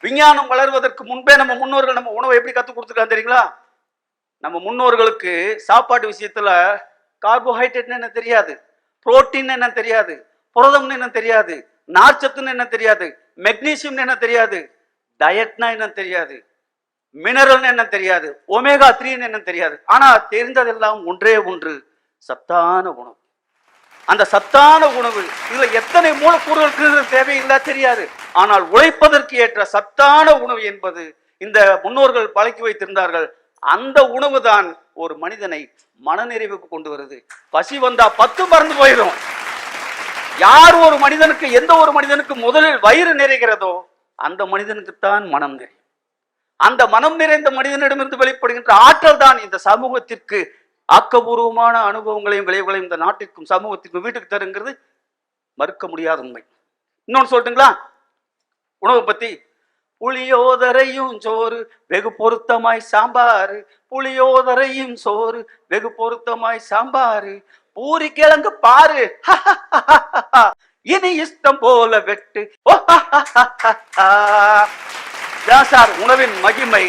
விஞ்ஞானம் வளர்வதற்கு முன்பே நம்ம முன்னோர்கள் நம்ம உணவை எப்படி கற்றுக் கொடுத்துருக்காங்க தெரியுங்களா? நம்ம முன்னோர்களுக்கு சாப்பாட்டு விஷயத்துல கார்போஹைட்ரேட் என்ன தெரியாது, புரோட்டீன் என்ன தெரியாது, புரதம்னு என்ன தெரியாது, நார்ச்சத்துன்னு என்ன தெரியாது, மெக்னீசியம் என்ன தெரியாது, டயட்னா என்ன தெரியாது, மினரல் என்ன தெரியாது, ஒமேகா 3 என்ன தெரியாது. ஆனா தெரிந்ததெல்லாம் ஒன்றே ஒன்று, சத்தான உணவு. அந்த சத்தான உணவு இதுல எத்தனை மூலக்கூறுகள் தேவையில்லை தெரியாது. ஆனால் உழைப்பதற்கு ஏற்ற சத்தான உணவு என்பது இந்த முன்னோர்கள் பழக்கி வைத்திருந்தார்கள். அந்த உணவு தான் ஒரு மனிதனை மனநிறைவுக்கு கொண்டு வருது. பசி வந்தா 10 மறந்து போயிடும். யார் ஒரு மனிதனுக்கு, எந்த ஒரு மனிதனுக்கு முதலில் வயிறு நிறைகிறதோ அந்த மனிதனுக்குத்தான் மனம் நிறையும். அந்த மனம் நிறைந்த மனிதனிடமிருந்து வெளிப்படுகின்ற ஆற்றல் தான் இந்த சமூகத்திற்கு ஆக்கபூர்வமான அனுபவங்களையும் விளைவுகளையும் இந்த நாட்டிற்கும் சமூகத்திற்கும் வீட்டுக்கு தருங்கிறது மறுக்க முடியாத உண்மை. இன்னொன்னு சொல்லட்டுங்களா உணவை பத்தி? புளியோதரையும் சோறு வெகு பொருத்தமாய் சாம்பாரு, புளியோதரையும் சோறு வெகு பொருத்தமாய் சாம்பாரு, பூரி கிழங்கு பாரு இனி இஷ்டம் போல வெட்டு. சார் உணவின் மகிமை